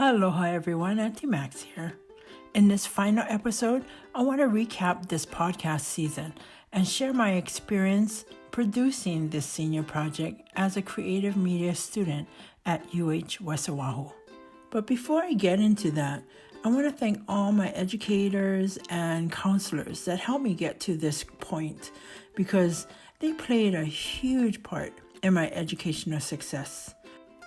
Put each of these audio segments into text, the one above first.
Aloha everyone, Auntie Max here. In this final episode, I want to recap this podcast season and share my experience producing this senior project as a creative media student at UH West Oahu. But before I get into that, I want to thank all my educators and counselors that helped me get to this point because they played a huge part in my educational success.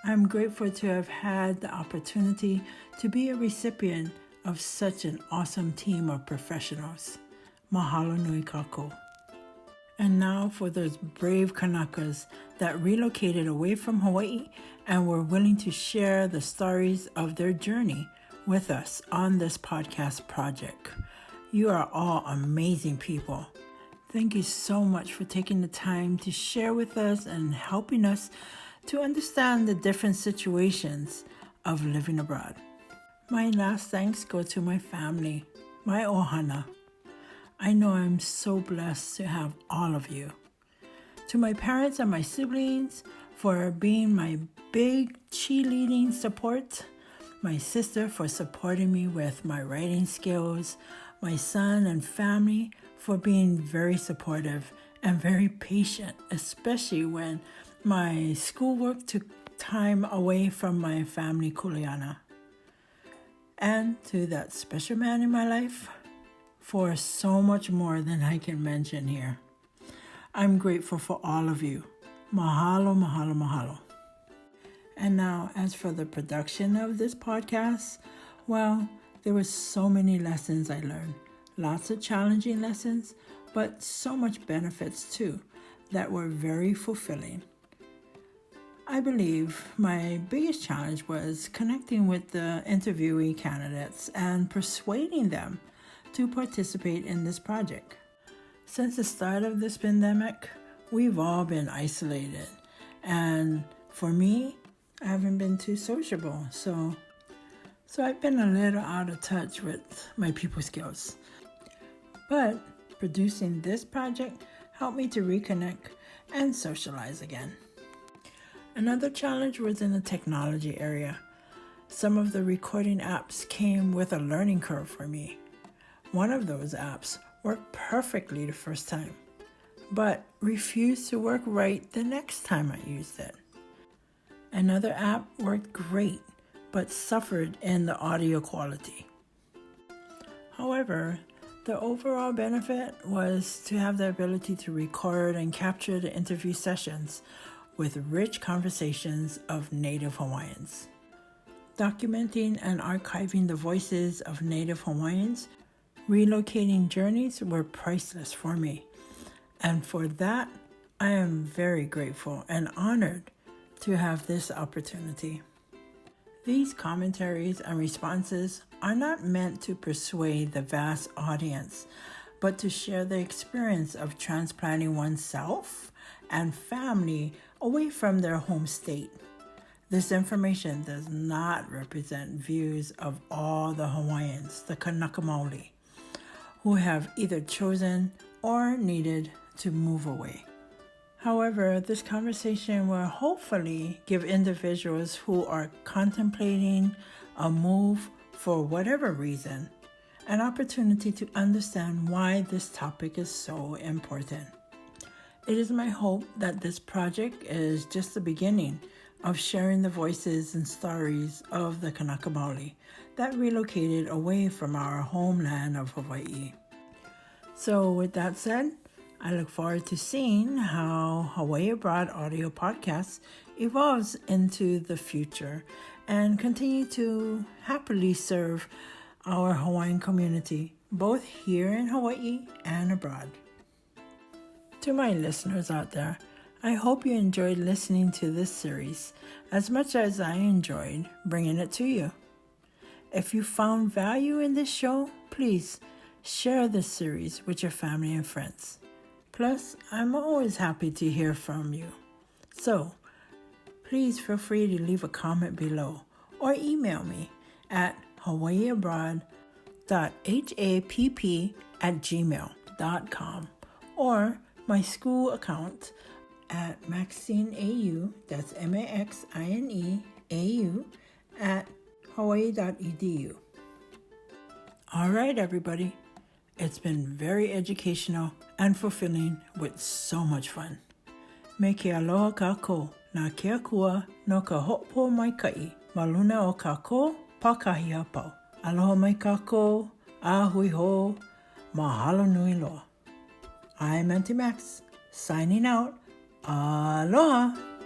I'm grateful to have had the opportunity to be a recipient of such an awesome team of professionals. Mahalo nui kākou. And now for those brave Kanakas that relocated away from Hawaii and were willing to share the stories of their journey with us on this podcast project. You are all amazing people. Thank you so much for taking the time to share with us and helping us to understand the different situations of living abroad. My last thanks go to my family, my ohana. I know I'm so blessed to have all of you. To my parents and my siblings for being my big cheerleading support, my sister for supporting me with my writing skills, my son and family for being very supportive and very patient, especially when my schoolwork took time away from my family kuleana. And to that special man in my life for so much more than I can mention here. I'm grateful for all of you. Mahalo, mahalo, mahalo. And now, as for the production of this podcast, well, there were so many lessons I learned. Lots of challenging lessons, but so much benefits too that were very fulfilling. I believe my biggest challenge was connecting with the interviewee candidates and persuading them to participate in this project. Since the start of this pandemic, we've all been isolated. And for me, I haven't been too sociable. So I've been a little out of touch with my people skills. But producing this project helped me to reconnect and socialize again. Another challenge was in the technology area. Some of the recording apps came with a learning curve for me. One of those apps worked perfectly the first time, but refused to work right the next time I used it. Another app worked great, but suffered in the audio quality. However, the overall benefit was to have the ability to record and capture the interview sessions with rich conversations of Native Hawaiians. Documenting and archiving the voices of Native Hawaiians, relocating journeys were priceless for me. And for that, I am very grateful and honored to have this opportunity. These commentaries and responses are not meant to persuade the vast audience, but to share the experience of transplanting oneself and family away from their home state. This information does not represent views of all the Hawaiians, the Kanaka Maoli, who have either chosen or needed to move away. However, this conversation will hopefully give individuals who are contemplating a move for whatever reason an opportunity to understand why this topic is so important. It is my hope that this project is just the beginning of sharing the voices and stories of the Kanaka Maoli that relocated away from our homeland of Hawaii. So with that said, I look forward to seeing how Hawaii Abroad audio podcasts evolves into the future and continue to happily serve our Hawaiian community, both here in Hawaii and abroad. To my listeners out there, I hope you enjoyed listening to this series as much as I enjoyed bringing it to you. If you found value in this show, please share this series with your family and friends. Plus, I'm always happy to hear from you. So, please feel free to leave a comment below or email me at hawaiiabroad.happ@gmail.com or my school account at MaxineAU, that's MaxineAU, at hawaii.edu. All right, everybody. It's been very educational and fulfilling with so much fun. Me ke aloha kākou, nā ke akua no ka ho'opo mai kai, ma luna o kākou, pakahi a pau. Aloha mai kākou, a hui ho, mahalo nui loa. I'm Auntie Max, signing out. Aloha!